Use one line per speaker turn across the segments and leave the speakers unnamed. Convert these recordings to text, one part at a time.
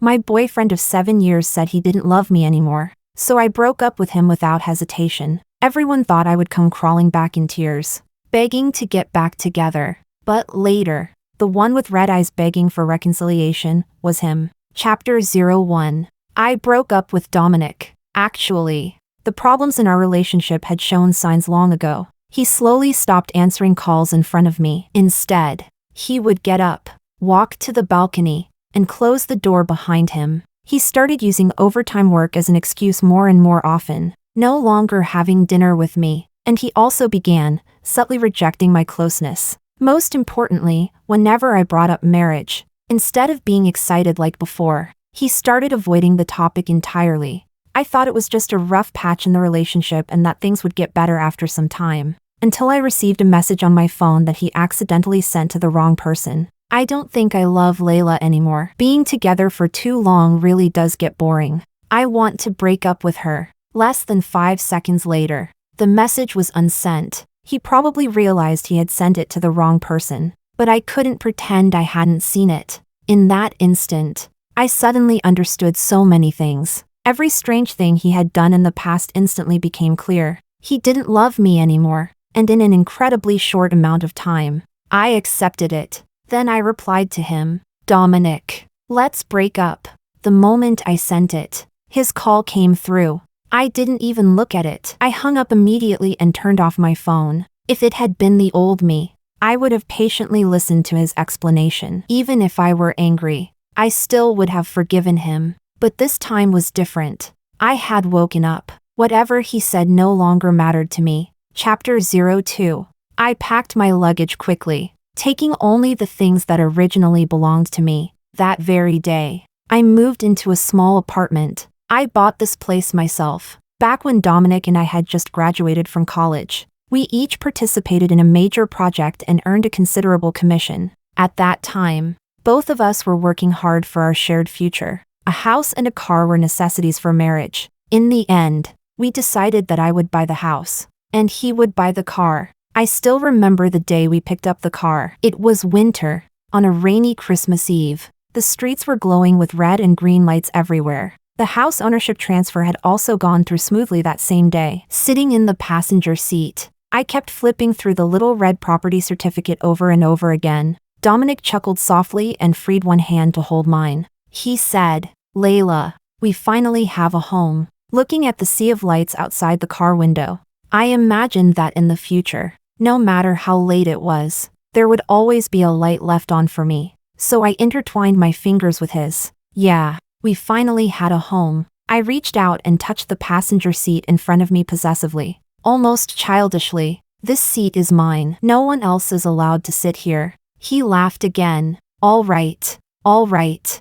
My boyfriend of 7 years said he didn't love me anymore, so I broke up with him without hesitation. Everyone thought I would come crawling back in tears, begging to get back together. But later, the one with red eyes begging for reconciliation was him. Chapter 01. I broke up with Dominic. Actually, the problems in our relationship had shown signs long ago. He slowly stopped answering calls in front of me. Instead, he would get up, walk to the balcony, and close the door behind him. He started using overtime work as an excuse more and more often, no longer having dinner with me, and he also began subtly rejecting my closeness. Most importantly, whenever I brought up marriage, instead of being excited like before, he started avoiding the topic entirely. I thought it was just a rough patch in the relationship and that things would get better after some time, until I received a message on my phone that he accidentally sent to the wrong person. I don't think I love Layla anymore. Being together for too long really does get boring. I want to break up with her. Less than 5 seconds later, the message was unsent. He probably realized he had sent it to the wrong person, but I couldn't pretend I hadn't seen it. In that instant, I suddenly understood so many things. Every strange thing he had done in the past instantly became clear. He didn't love me anymore, and in an incredibly short amount of time. I accepted it. Then I replied to him, "Dominic, let's break up." The moment I sent it, his call came through. I didn't even look at it. I hung up immediately and turned off my phone. If it had been the old me, I would have patiently listened to his explanation. Even if I were angry, I still would have forgiven him. But this time was different. I had woken up. Whatever he said no longer mattered to me. Chapter 02. I packed my luggage quickly, taking only the things that originally belonged to me. That very day, I moved into a small apartment. I bought this place myself. Back when Dominic and I had just graduated from college, we each participated in a major project and earned a considerable commission. At that time, both of us were working hard for our shared future. A house and a car were necessities for marriage. In the end, we decided that I would buy the house, and he would buy the car. I still remember the day we picked up the car. It was winter, on a rainy Christmas Eve. The streets were glowing with red and green lights everywhere. The house ownership transfer had also gone through smoothly that same day. Sitting in the passenger seat, I kept flipping through the little red property certificate over and over again. Dominic chuckled softly and freed one hand to hold mine. He said, "Layla, we finally have a home." Looking at the sea of lights outside the car window, I imagined that in the future, no matter how late it was, there would always be a light left on for me. So I intertwined my fingers with his. Yeah, we finally had a home. I reached out and touched the passenger seat in front of me possessively, almost childishly. "This seat is mine. No one else is allowed to sit here." He laughed again. All right.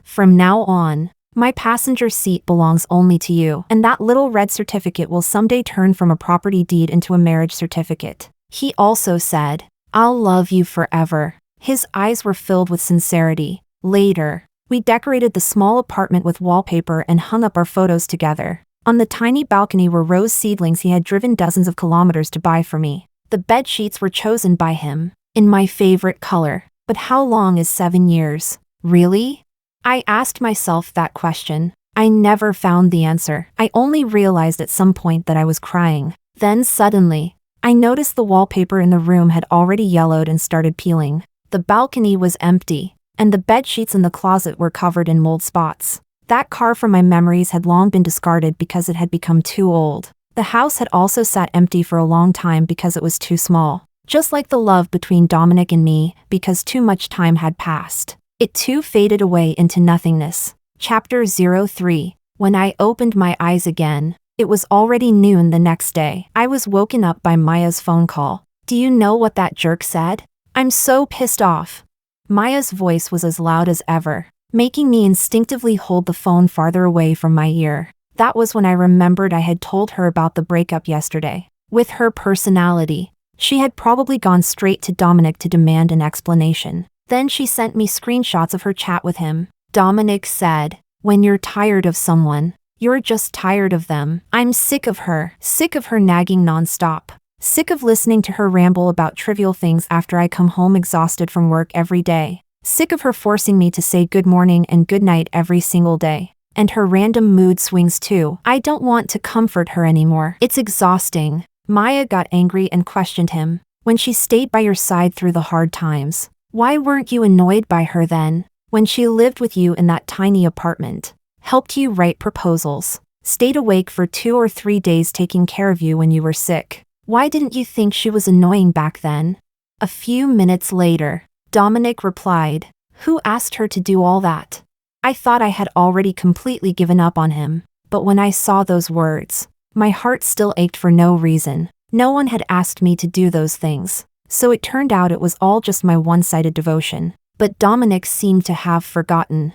From now on, my passenger seat belongs only to you, and that little red certificate will someday turn from a property deed into a marriage certificate." He also said, "I'll love you forever." His eyes were filled with sincerity. Later, we decorated the small apartment with wallpaper and hung up our photos together. On the tiny balcony were rose seedlings he had driven dozens of kilometers to buy for me. The bed sheets were chosen by him, in my favorite color. But how long is 7 years? Really? I asked myself that question. I never found the answer. I only realized at some point that I was crying. Then suddenly, I noticed the wallpaper in the room had already yellowed and started peeling. The balcony was empty, and the bed sheets in the closet were covered in mold spots. That car from my memories had long been discarded because it had become too old. The house had also sat empty for a long time because it was too small. Just like the love between Dominic and me, because too much time had passed. It too faded away into nothingness. Chapter 03. When I opened my eyes again, it was already noon the next day. I was woken up by Maya's phone call. "Do you know what that jerk said? I'm so pissed off." Maya's voice was as loud as ever, making me instinctively hold the phone farther away from my ear. That was when I remembered I had told her about the breakup yesterday. With her personality, she had probably gone straight to Dominic to demand an explanation. Then she sent me screenshots of her chat with him. Dominic said, "When you're tired of someone, you're just tired of them. I'm sick of her nagging nonstop. Sick of listening to her ramble about trivial things after I come home exhausted from work every day. Sick of her forcing me to say good morning and good night every single day. And her random mood swings too. I don't want to comfort her anymore. It's exhausting. Maya got angry and questioned him. When she stayed by your side through the hard times, why weren't you annoyed by her then? When she lived with you in that tiny apartment, helped you write proposals, stayed awake for 2 or 3 days taking care of you when you were sick, why didn't you think she was annoying back then? A few minutes later, Dominic replied, "Who asked her to do all that?" I thought I had already completely given up on him, but when I saw those words, my heart still ached for no reason. No one had asked me to do those things, so it turned out it was all just my one-sided devotion. But Dominic seemed to have forgotten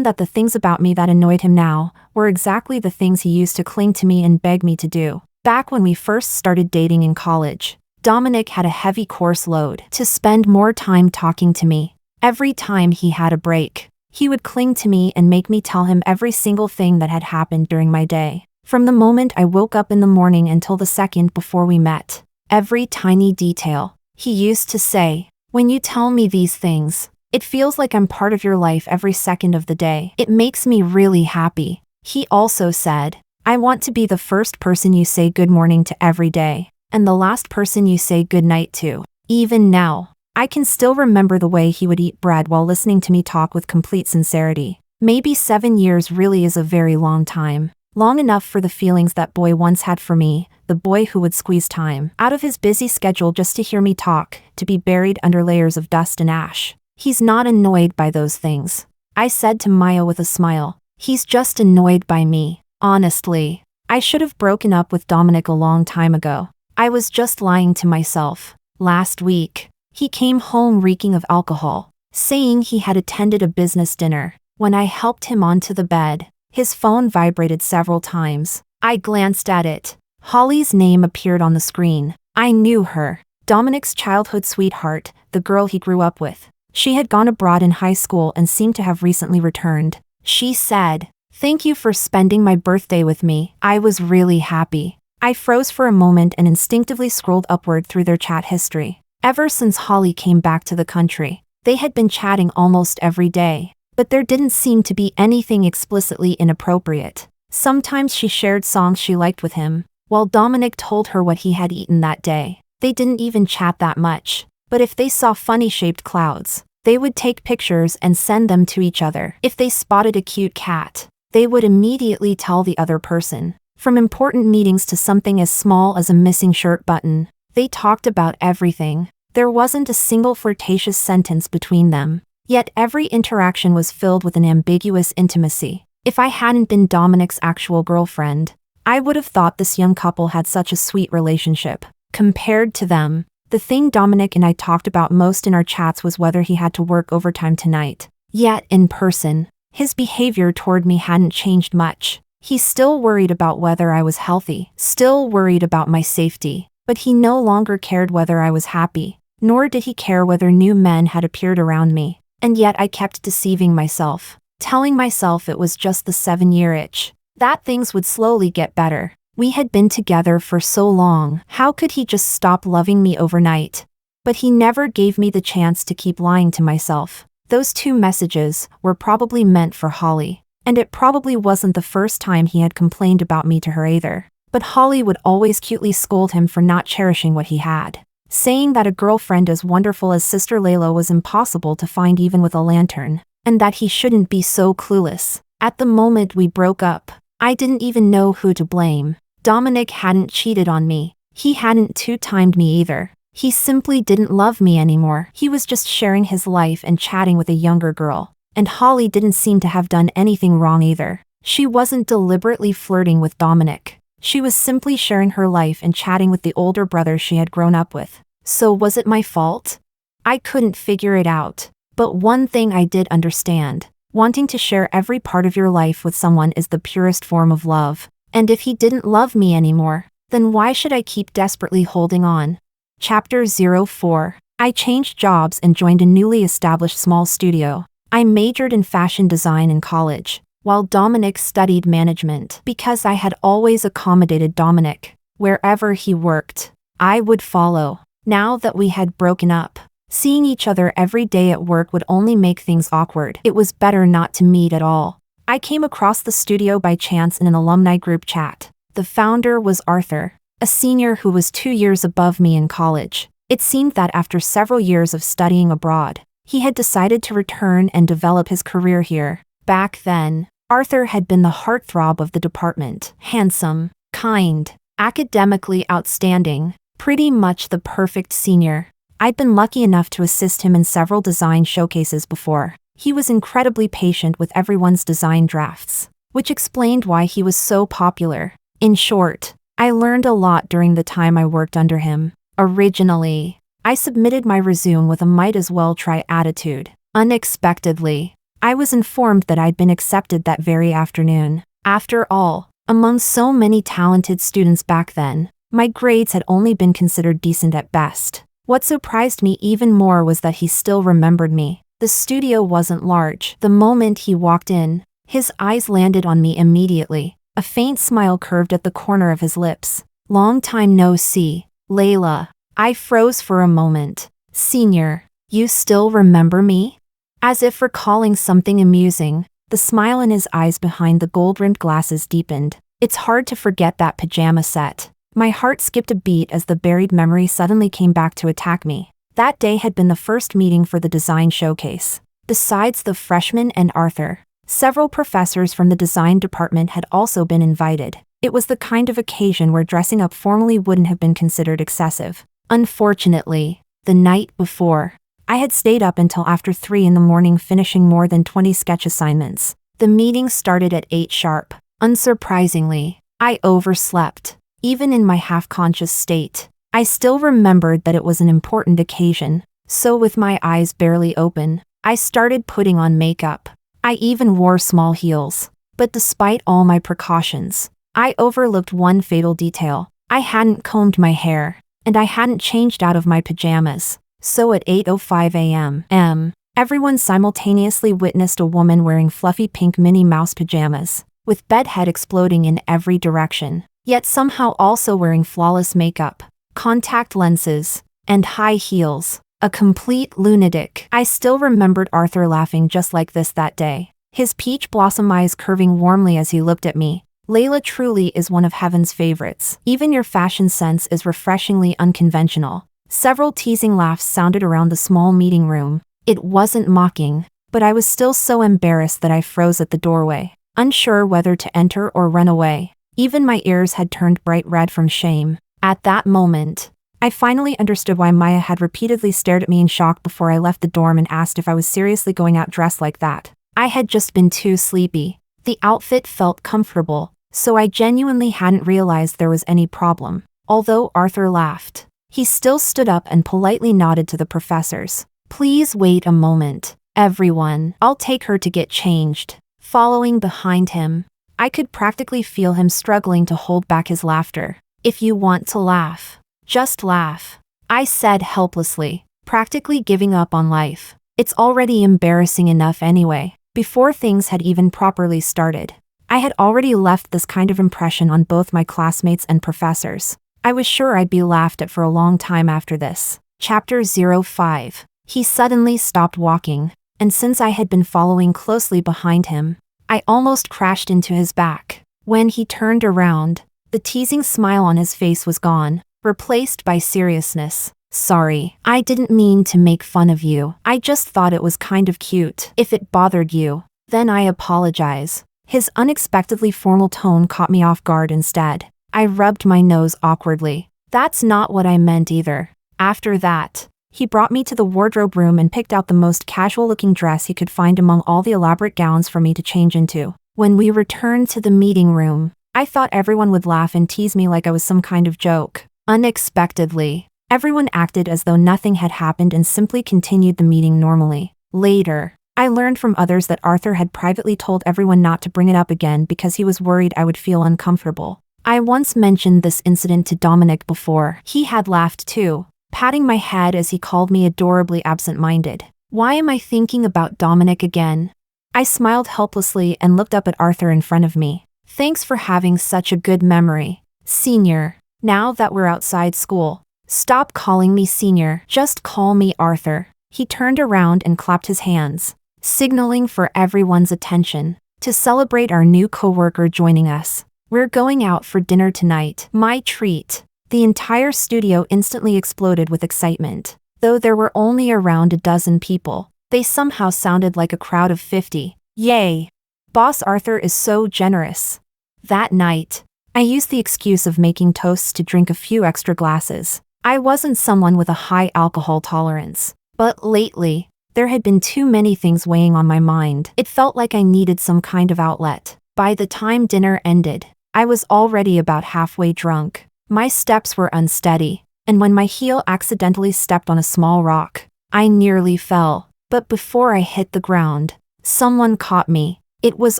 that the things about me that annoyed him now were exactly the things he used to cling to me and beg me to do. Back when we first started dating in college, Dominic had a heavy course load to spend more time talking to me. Every time he had a break, he would cling to me and make me tell him every single thing that had happened during my day. From the moment I woke up in the morning until the second before we met. Every tiny detail. He used to say, "When you tell me these things, it feels like I'm part of your life every second of the day. It makes me really happy." He also said, "I want to be the first person you say good morning to every day, and the last person you say good night to." Even now, I can still remember the way he would eat bread while listening to me talk with complete sincerity. Maybe 7 years really is a very long time. Long enough for the feelings that boy once had for me, the boy who would squeeze time out of his busy schedule just to hear me talk, to be buried under layers of dust and ash. He's not annoyed by those things, I said to Maya with a smile. He's just annoyed by me. Honestly, I should have broken up with Dominic a long time ago. I was just lying to myself. Last week, he came home reeking of alcohol, saying he had attended a business dinner. When I helped him onto the bed, his phone vibrated several times. I glanced at it. Holly's name appeared on the screen. I knew her. Dominic's childhood sweetheart, the girl he grew up with. She had gone abroad in high school and seemed to have recently returned. She said, "Thank you for spending my birthday with me." I was really happy. I froze for a moment and instinctively scrolled upward through their chat history. Ever since Holly came back to the country, they had been chatting almost every day. But there didn't seem to be anything explicitly inappropriate. Sometimes she shared songs she liked with him, while Dominic told her what he had eaten that day. They didn't even chat that much, but if they saw funny-shaped clouds, they would take pictures and send them to each other. If they spotted a cute cat, they would immediately tell the other person. From important meetings to something as small as a missing shirt button, they talked about everything. There wasn't a single flirtatious sentence between them. Yet every interaction was filled with an ambiguous intimacy. If I hadn't been Dominic's actual girlfriend, I would have thought this young couple had such a sweet relationship. Compared to them, the thing Dominic and I talked about most in our chats was whether he had to work overtime tonight. Yet in person, his behavior toward me hadn't changed much. He still worried about whether I was healthy, still worried about my safety, but he no longer cared whether I was happy, nor did he care whether new men had appeared around me. And yet I kept deceiving myself, telling myself it was just the 7-year itch, that things would slowly get better. We had been together for so long, how could he just stop loving me overnight? But he never gave me the chance to keep lying to myself. Those 2 messages were probably meant for Holly, and it probably wasn't the first time he had complained about me to her either. But Holly would always cutely scold him for not cherishing what he had, saying that a girlfriend as wonderful as Sister Layla was impossible to find even with a lantern, and that he shouldn't be so clueless. At the moment we broke up, I didn't even know who to blame. Dominic hadn't cheated on me. He hadn't two-timed me either. He simply didn't love me anymore. He was just sharing his life and chatting with a younger girl. And Holly didn't seem to have done anything wrong either. She wasn't deliberately flirting with Dominic. She was simply sharing her life and chatting with the older brother she had grown up with. So was it my fault? I couldn't figure it out. But one thing I did understand. Wanting to share every part of your life with someone is the purest form of love. And if he didn't love me anymore, then why should I keep desperately holding on? Chapter 04. I changed jobs and joined a newly established small studio. I majored in fashion design in college, while Dominic studied management. Because I had always accommodated Dominic. Wherever he worked, I would follow. Now that we had broken up, Seeing each other every day at work would only make things awkward. It was better not to meet at all. I came across the studio by chance in an alumni group chat. The founder was Arthur, a senior who was 2 years above me in college. It seemed that after several years of studying abroad, he had decided to return and develop his career here. Back then, Arthur had been the heartthrob of the department. Handsome, kind, academically outstanding, pretty much the perfect senior. I'd been lucky enough to assist him in several design showcases before. He was incredibly patient with everyone's design drafts, which explained why he was so popular. In short, I learned a lot during the time I worked under him. Originally, I submitted my resume with a might as well try attitude. Unexpectedly, I was informed that I'd been accepted that very afternoon. After all, among so many talented students back then, my grades had only been considered decent at best. What surprised me even more was that he still remembered me. The studio wasn't large. The moment he walked in, his eyes landed on me immediately. A faint smile curved at the corner of his lips. Long time no see, Layla. I froze for a moment. Senior, you still remember me? As if recalling something amusing, the smile in his eyes behind the gold-rimmed glasses deepened. It's hard to forget that pajama set. My heart skipped a beat as the buried memory suddenly came back to attack me. That day had been the first meeting for the design showcase. Besides the freshmen and Arthur, several professors from the design department had also been invited. It was the kind of occasion where dressing up formally wouldn't have been considered excessive. Unfortunately, the night before, I had stayed up until after 3 in the morning finishing more than 20 sketch assignments. The meeting started at 8 sharp. Unsurprisingly, I overslept. Even in my half-conscious state, I still remembered that it was an important occasion, so with my eyes barely open, I started putting on makeup. I even wore small heels. But despite all my precautions, I overlooked one fatal detail. I hadn't combed my hair, and I hadn't changed out of my pajamas. So at 8:05 a.m., everyone simultaneously witnessed a woman wearing fluffy pink Minnie Mouse pajamas, with bedhead exploding in every direction, yet somehow also wearing flawless makeup, contact lenses, and high heels. A complete lunatic. I still remembered Arthur laughing just like this that day, his peach blossom eyes curving warmly as he looked at me. Layla truly is one of heaven's favorites. Even your fashion sense is refreshingly unconventional. Several teasing laughs sounded around the small meeting room. It wasn't mocking, but I was still so embarrassed that I froze at the doorway, unsure whether to enter or run away. Even my ears had turned bright red from shame. At that moment, I finally understood why Maya had repeatedly stared at me in shock before I left the dorm and asked if I was seriously going out dressed like that. I had just been too sleepy. The outfit felt comfortable, so I genuinely hadn't realized there was any problem. Although Arthur laughed, he still stood up and politely nodded to the professors. Please wait a moment, everyone. I'll take her to get changed. Following behind him, I could practically feel him struggling to hold back his laughter. If you want to laugh, just laugh, I said helplessly, practically giving up on life. It's already embarrassing enough anyway. Before things had even properly started, I had already left this kind of impression on both my classmates and professors. I was sure I'd be laughed at for a long time after this. Chapter 05. He suddenly stopped walking, and since I had been following closely behind him, I almost crashed into his back. When he turned around, the teasing smile on his face was gone, replaced by seriousness. Sorry, I didn't mean to make fun of you. I just thought it was kind of cute. If it bothered you, then I apologize. His unexpectedly formal tone caught me off guard instead. I rubbed my nose awkwardly. That's not what I meant either. After that, he brought me to the wardrobe room and picked out the most casual-looking dress he could find among all the elaborate gowns for me to change into. When we returned to the meeting room, I thought everyone would laugh and tease me like I was some kind of joke. Unexpectedly, everyone acted as though nothing had happened and simply continued the meeting normally. Later, I learned from others that Arthur had privately told everyone not to bring it up again because he was worried I would feel uncomfortable. I once mentioned this incident to Dominic before. He had laughed too, patting my head as he called me adorably absent-minded. Why am I thinking about Dominic again? I smiled helplessly and looked up at Arthur in front of me. Thanks for having such a good memory, Senior. Now that we're outside school, Stop calling me senior, just call me Arthur. He turned around and clapped his hands, signaling for everyone's attention. To celebrate our new coworker joining us, we're going out for dinner tonight. My treat. The entire studio instantly exploded with excitement. Though there were only around a dozen people, they somehow sounded like a crowd of 50. Yay! Boss Arthur is so generous. That night, I used the excuse of making toasts to drink a few extra glasses. I wasn't someone with a high alcohol tolerance, but lately, there had been too many things weighing on my mind. It felt like I needed some kind of outlet. By the time dinner ended, I was already about halfway drunk. My steps were unsteady, and when my heel accidentally stepped on a small rock, I nearly fell. But before I hit the ground, someone caught me. It was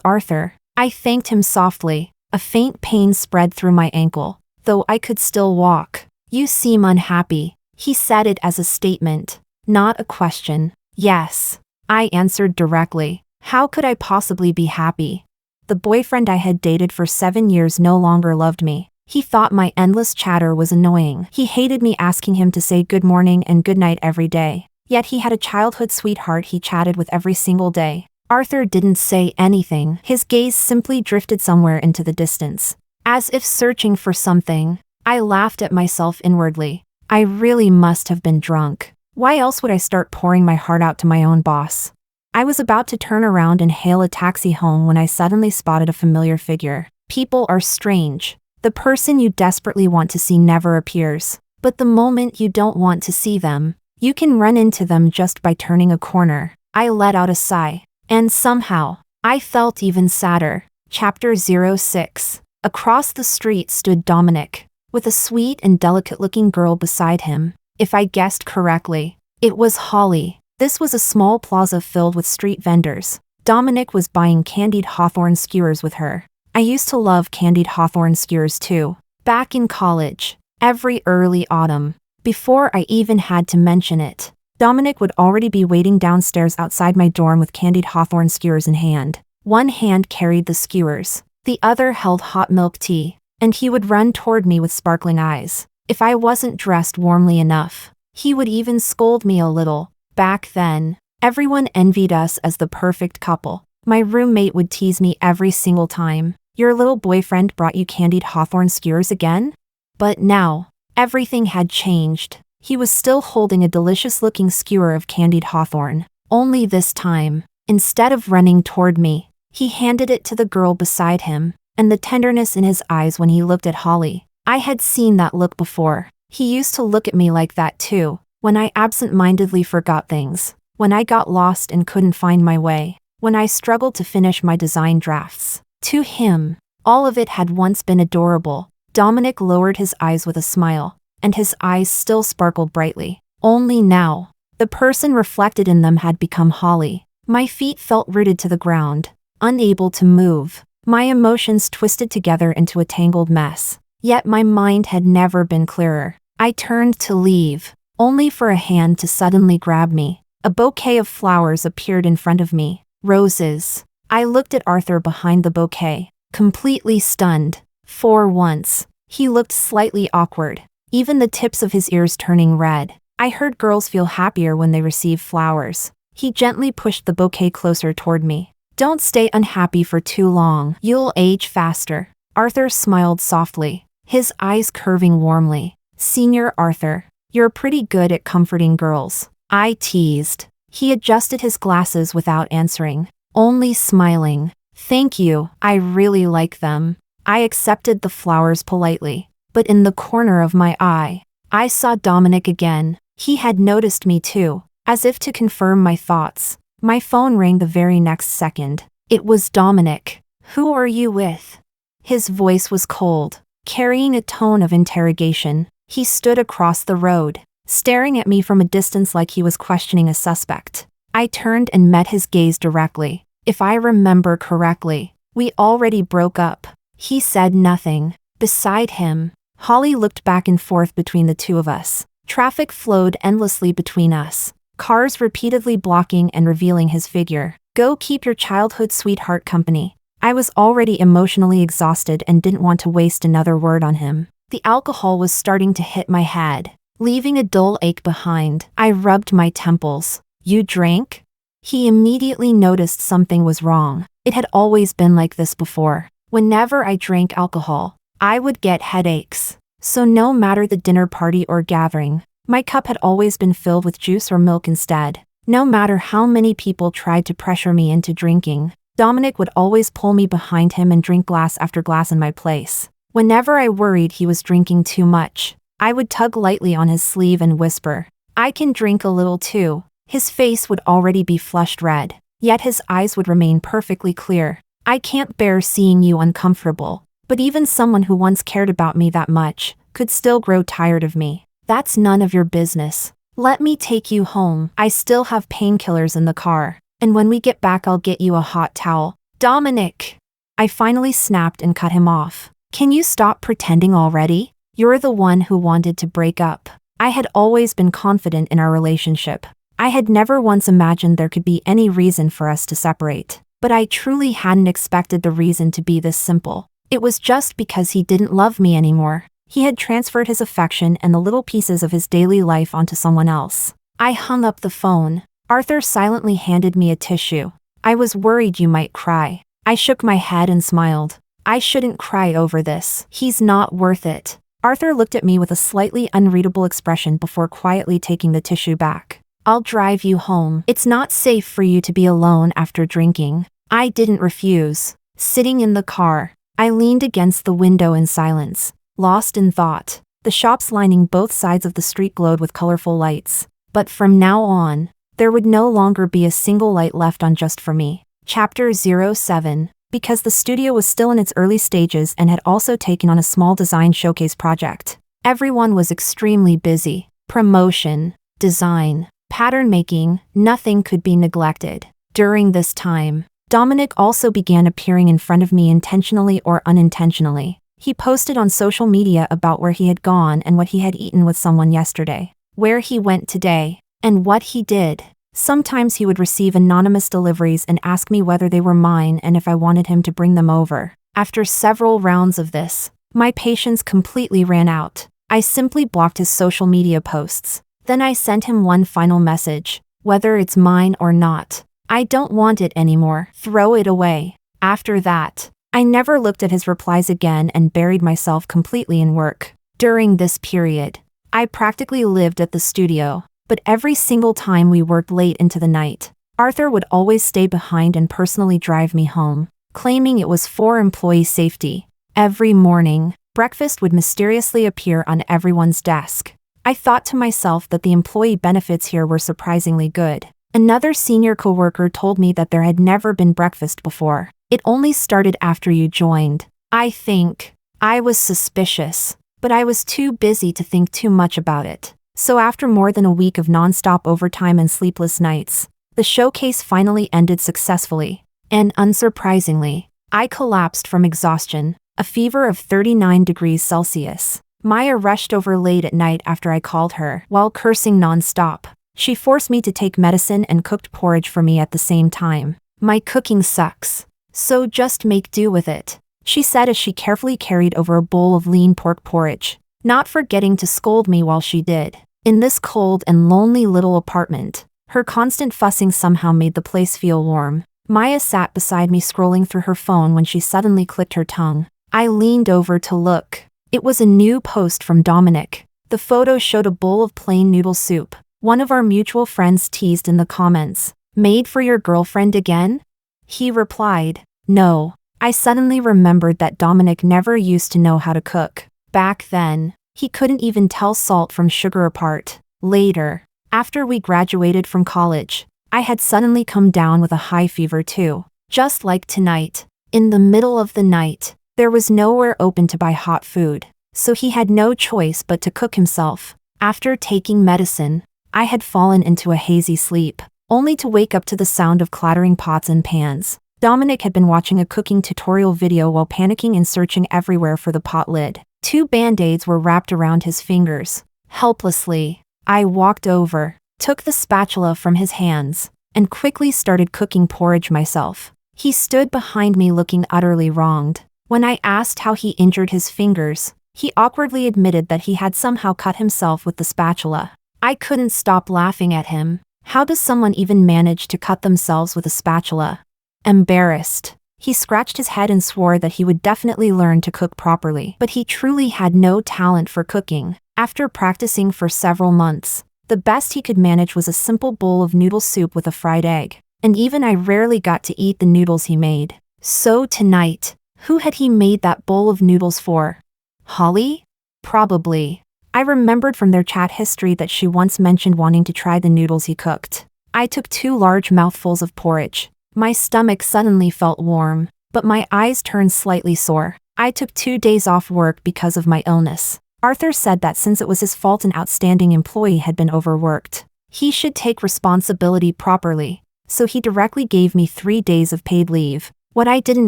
Arthur. I thanked him softly. A faint pain spread through my ankle, though I could still walk. You seem unhappy. He said it as a statement, not a question. Yes, I answered directly. How could I possibly be happy? The boyfriend I had dated for 7 years no longer loved me. He thought my endless chatter was annoying. He hated me asking him to say good morning and good night every day. Yet he had a childhood sweetheart he chatted with every single day. Arthur didn't say anything. His gaze simply drifted somewhere into the distance, as if searching for something. I laughed at myself inwardly. I really must have been drunk. Why else would I start pouring my heart out to my own boss? I was about to turn around and hail a taxi home when I suddenly spotted a familiar figure. People are strange. The person you desperately want to see never appears. But the moment you don't want to see them, you can run into them just by turning a corner. I let out a sigh. And somehow, I felt even sadder. Chapter 06. Across the street stood Dominic, with a sweet and delicate-looking girl beside him. If I guessed correctly, it was Holly. This was a small plaza filled with street vendors. Dominic was buying candied hawthorn skewers with her. I used to love candied hawthorn skewers too. Back in college, every early autumn, before I even had to mention it, Dominic would already be waiting downstairs outside my dorm with candied hawthorn skewers in hand. One hand carried the skewers, the other held hot milk tea, and he would run toward me with sparkling eyes. If I wasn't dressed warmly enough, he would even scold me a little. Back then, everyone envied us as the perfect couple. My roommate would tease me every single time. Your little boyfriend brought you candied hawthorn skewers again? But now, everything had changed. He was still holding a delicious-looking skewer of candied hawthorn. Only this time, instead of running toward me, he handed it to the girl beside him, and the tenderness in his eyes when he looked at Holly. I had seen that look before. He used to look at me like that too, when I absent-mindedly forgot things, when I got lost and couldn't find my way, when I struggled to finish my design drafts. To him, all of it had once been adorable. Dominic lowered his eyes with a smile, and his eyes still sparkled brightly. Only now, the person reflected in them had become Holly. My feet felt rooted to the ground, unable to move. My emotions twisted together into a tangled mess. Yet my mind had never been clearer. I turned to leave, only for a hand to suddenly grab me. A bouquet of flowers appeared in front of me. Roses. I looked at Arthur behind the bouquet, completely stunned. For once, he looked slightly awkward, even the tips of his ears turning red. I heard girls feel happier when they receive flowers. He gently pushed the bouquet closer toward me. Don't stay unhappy for too long. You'll age faster. Arthur smiled softly, his eyes curving warmly. Senior Arthur, you're pretty good at comforting girls, I teased. He adjusted his glasses without answering, only smiling. Thank you, I really like them. I accepted the flowers politely, but in the corner of my eye, I saw Dominic again. He had noticed me too, as if to confirm my thoughts. My phone rang the very next second. It was Dominic. Who are you with? His voice was cold, carrying a tone of interrogation. He stood across the road, staring at me from a distance like he was questioning a suspect. I turned and met his gaze directly. If I remember correctly, we already broke up. He said nothing. Beside him, Holly looked back and forth between the two of us. Traffic flowed endlessly between us, cars repeatedly blocking and revealing his figure. Go keep your childhood sweetheart company. I was already emotionally exhausted and didn't want to waste another word on him. The alcohol was starting to hit my head. leaving a dull ache behind. I rubbed my temples. You drank? He immediately noticed something was wrong. It had always been like this before. Whenever I drank alcohol, I would get headaches. So no matter the dinner party or gathering, my cup had always been filled with juice or milk instead. No matter how many people tried to pressure me into drinking, Dominic would always pull me behind him and drink glass after glass in my place. Whenever I worried he was drinking too much, I would tug lightly on his sleeve and whisper, "I can drink a little too." His face would already be flushed red, yet his eyes would remain perfectly clear. "I can't bear seeing you uncomfortable." But even someone who once cared about me that much could still grow tired of me. "That's none of your business. Let me take you home. I still have painkillers in the car, and when we get back I'll get you a hot towel." "Dominic!" I finally snapped and cut him off. "Can you stop pretending already? You're the one who wanted to break up." I had always been confident in our relationship. I had never once imagined there could be any reason for us to separate. But I truly hadn't expected the reason to be this simple. It was just because he didn't love me anymore. He had transferred his affection and the little pieces of his daily life onto someone else. I hung up the phone. Arthur silently handed me a tissue. "I was worried you might cry." I shook my head and smiled. "I shouldn't cry over this. He's not worth it." Arthur looked at me with a slightly unreadable expression before quietly taking the tissue back. "I'll drive you home. It's not safe for you to be alone after drinking." I didn't refuse. Sitting in the car, I leaned against the window in silence, lost in thought. The shops lining both sides of the street glowed with colorful lights. But from now on, there would no longer be a single light left on just for me. Chapter 07. Because the studio was still in its early stages and had also taken on a small design showcase project, everyone was extremely busy. Promotion, design, pattern making, nothing could be neglected. During this time, Dominic also began appearing in front of me intentionally or unintentionally. He posted on social media about where he had gone and what he had eaten with someone yesterday, where he went today, and what he did. Sometimes he would receive anonymous deliveries and ask me whether they were mine and if I wanted him to bring them over. After several rounds of this, my patience completely ran out. I simply blocked his social media posts. Then I sent him one final message: "Whether it's mine or not, I don't want it anymore. Throw it away." After that, I never looked at his replies again and buried myself completely in work. During this period, I practically lived at the studio, but every single time we worked late into the night, Arthur would always stay behind and personally drive me home, claiming it was for employee safety. Every morning, breakfast would mysteriously appear on everyone's desk. I thought to myself that the employee benefits here were surprisingly good. Another senior coworker told me that there had never been breakfast before. "It only started after you joined." I think I was suspicious, but I was too busy to think too much about it. So after more than a week of non-stop overtime and sleepless nights, the showcase finally ended successfully. And unsurprisingly, I collapsed from exhaustion, a fever of 39 degrees Celsius. Maya rushed over late at night after I called her, while cursing non-stop. She forced me to take medicine and cooked porridge for me at the same time. "My cooking sucks, so just make do with it," she said as she carefully carried over a bowl of lean pork porridge, not forgetting to scold me while she did. In this cold and lonely little apartment, her constant fussing somehow made the place feel warm. Maya sat beside me scrolling through her phone when she suddenly clicked her tongue. I leaned over to look. It was a new post from Dominic. The photo showed a bowl of plain noodle soup. One of our mutual friends teased in the comments, "Made for your girlfriend again?" He replied, "No." I suddenly remembered that Dominic never used to know how to cook. Back then, he couldn't even tell salt from sugar apart. Later, after we graduated from college, I had suddenly come down with a high fever too. Just like tonight, in the middle of the night, there was nowhere open to buy hot food, so he had no choice but to cook himself. After taking medicine, I had fallen into a hazy sleep, only to wake up to the sound of clattering pots and pans. Dominic had been watching a cooking tutorial video while panicking and searching everywhere for the pot lid. 2 band-aids were wrapped around his fingers. Helplessly, I walked over, took the spatula from his hands, and quickly started cooking porridge myself. He stood behind me looking utterly wronged. When I asked how he injured his fingers, He awkwardly admitted that he had somehow cut himself with the spatula. I couldn't stop laughing at him. How does someone even manage to cut themselves with a spatula? Embarrassed, he scratched his head and swore that he would definitely learn to cook properly. But he truly had no talent for cooking. After practicing for several months, the best he could manage was a simple bowl of noodle soup with a fried egg. And even I rarely got to eat the noodles he made. So tonight, who had he made that bowl of noodles for? Holly? Probably. I remembered from their chat history that she once mentioned wanting to try the noodles he cooked. I took 2 large mouthfuls of porridge. My stomach suddenly felt warm, but my eyes turned slightly sore. I took 2 days off work because of my illness. Arthur said that since it was his fault an outstanding employee had been overworked, he should take responsibility properly, so he directly gave me 3 days of paid leave. What I didn't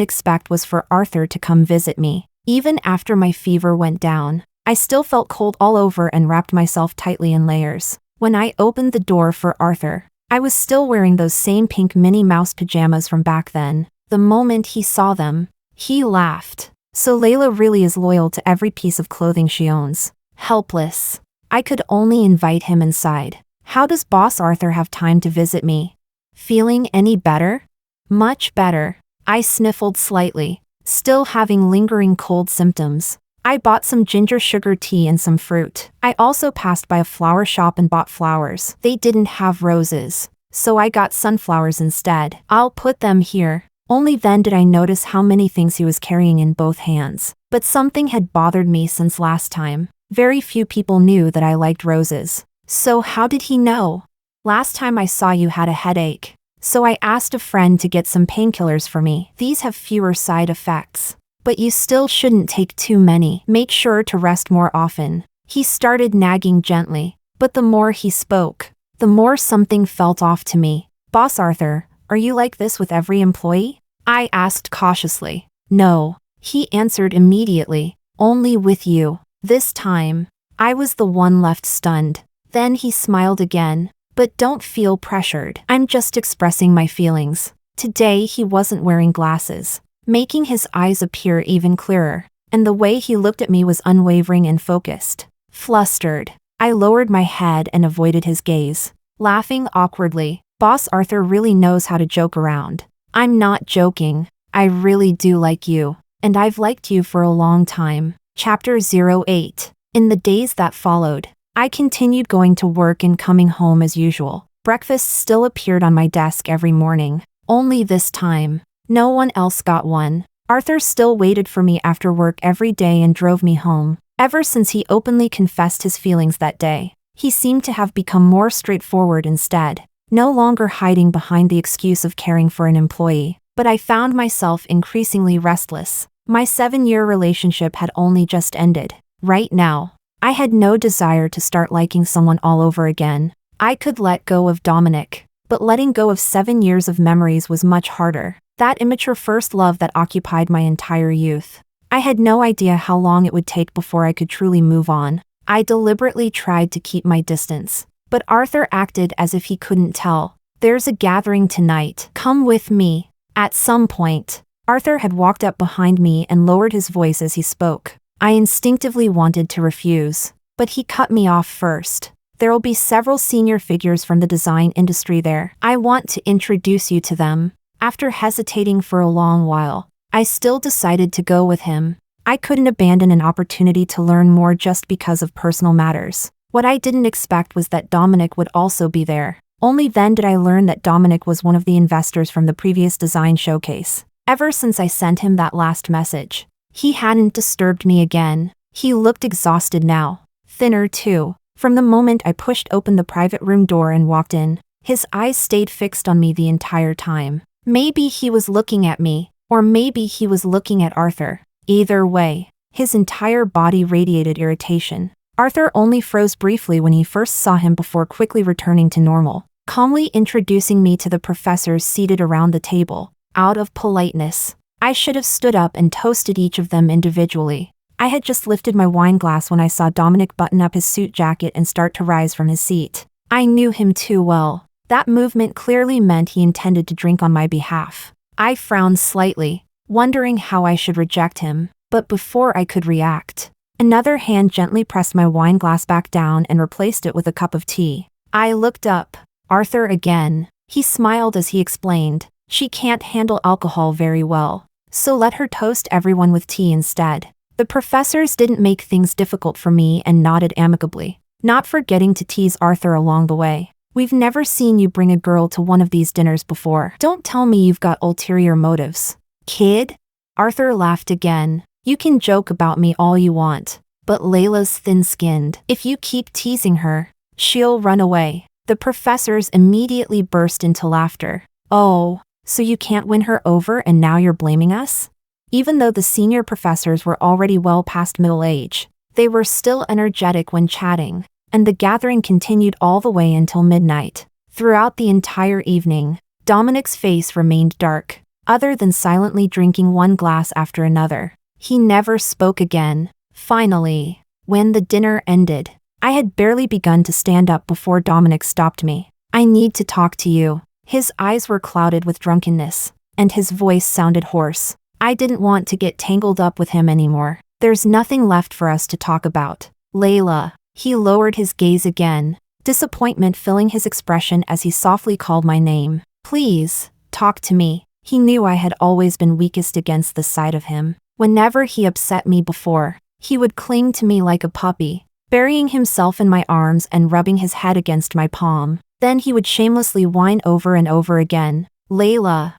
expect was for Arthur to come visit me. Even after my fever went down, I still felt cold all over and wrapped myself tightly in layers. When I opened the door for Arthur, I was still wearing those same pink Minnie Mouse pajamas from back then. The moment he saw them, he laughed. So Layla really is loyal to every piece of clothing she owns. Helpless, I could only invite him inside. How does Boss Arthur have time to visit me? Feeling any better? Much better. I sniffled slightly, still having lingering cold symptoms. I bought some ginger sugar tea and some fruit. I also passed by a flower shop and bought flowers. They didn't have roses, so I got sunflowers instead. I'll put them here. Only then did I notice how many things he was carrying in both hands. But something had bothered me since last time. Very few people knew that I liked roses. So how did he know? Last time I saw you had a headache, so I asked a friend to get some painkillers for me. These have fewer side effects. But you still shouldn't take too many. Make sure to rest more often. He started nagging gently, but the more he spoke, the more something felt off to me. Boss Arthur, are you like this with every employee? I asked cautiously. No, he answered immediately. Only with you. This time, I was the one left stunned. Then he smiled again. But don't feel pressured. I'm just expressing my feelings. Today he wasn't wearing glasses, making his eyes appear even clearer, and the way he looked at me was unwavering and focused. Flustered, I lowered my head and avoided his gaze, laughing awkwardly. Boss Arthur really knows how to joke around. I'm not joking. I really do like you, and I've liked you for a long time. Chapter 08. In the days that followed, I continued going to work and coming home as usual. Breakfast still appeared on my desk every morning, only this time, no one else got one. Arthur still waited for me after work every day and drove me home. Ever since he openly confessed his feelings that day, he seemed to have become more straightforward instead, no longer hiding behind the excuse of caring for an employee. But I found myself increasingly restless. My 7-year relationship had only just ended. Right now, I had no desire to start liking someone all over again. I could let go of Dominic, but letting go of 7 years of memories was much harder. That immature first love that occupied my entire youth. I had no idea how long it would take before I could truly move on. I deliberately tried to keep my distance, but Arthur acted as if he couldn't tell. There's a gathering tonight. Come with me. At some point, Arthur had walked up behind me and lowered his voice as he spoke. I instinctively wanted to refuse, but he cut me off first. There'll be several senior figures from the design industry there. I want to introduce you to them. After hesitating for a long while, I still decided to go with him. I couldn't abandon an opportunity to learn more just because of personal matters. What I didn't expect was that Dominic would also be there. Only then did I learn that Dominic was one of the investors from the previous design showcase. Ever since I sent him that last message, he hadn't disturbed me again. He looked exhausted now. Thinner too. From the moment I pushed open the private room door and walked in, his eyes stayed fixed on me the entire time. Maybe he was looking at me, or maybe he was looking at Arthur. Either way, his entire body radiated irritation. Arthur only froze briefly when he first saw him before quickly returning to normal, calmly introducing me to the professors seated around the table. Out of politeness, I should have stood up and toasted each of them individually. I had just lifted my wine glass when I saw Dominic button up his suit jacket and start to rise from his seat. I knew him too well. That movement clearly meant he intended to drink on my behalf. I frowned slightly, wondering how I should reject him, but before I could react, Another hand gently pressed my wine glass back down and replaced it with a cup of tea. I looked up. Arthur again. He smiled as he explained, "She can't handle alcohol very well, so let her toast everyone with tea instead." The professors didn't make things difficult for me and nodded amicably, not forgetting to tease Arthur along the way. "We've never seen you bring a girl to one of these dinners before. Don't tell me you've got ulterior motives, kid?" Arthur laughed again. "You can joke about me all you want, but Layla's thin-skinned. If you keep teasing her, she'll run away." The professors immediately burst into laughter. "Oh, so you can't win her over and now you're blaming us?" Even though the senior professors were already well past middle age, they were still energetic when chatting, and the gathering continued all the way until midnight. Throughout the entire evening, Dominic's face remained dark, other than silently drinking one glass after another. He never spoke again. Finally, when the dinner ended, I had barely begun to stand up before Dominic stopped me. "I need to talk to you." His eyes were clouded with drunkenness, and his voice sounded hoarse. I didn't want to get tangled up with him anymore. "There's nothing left for us to talk about, Layla." He lowered his gaze again, disappointment filling his expression as he softly called my name. "Please, talk to me." He knew I had always been weakest against this side of him. Whenever he upset me before, he would cling to me like a puppy, burying himself in my arms and rubbing his head against my palm. Then he would shamelessly whine over and over again, "Layla.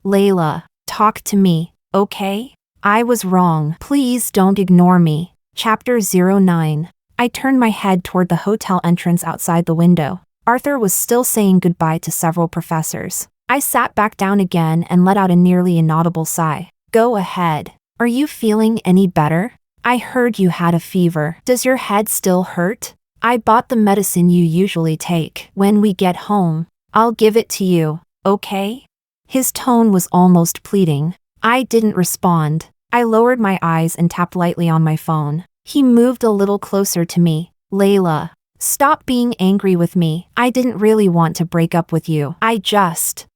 Layla, talk to me, okay? I was wrong. Please don't ignore me." Chapter 09. I turned my head toward the hotel entrance outside the window. Arthur was still saying goodbye to several professors. I sat back down again and let out a nearly inaudible sigh. "Go ahead. Are you feeling any better? I heard you had a fever. Does your head still hurt? I bought the medicine you usually take. When we get home, I'll give it to you, okay?" His tone was almost pleading. I didn't respond. I lowered my eyes and tapped lightly on my phone. He moved a little closer to me. "Layla, stop being angry with me. I didn't really want to break up with you.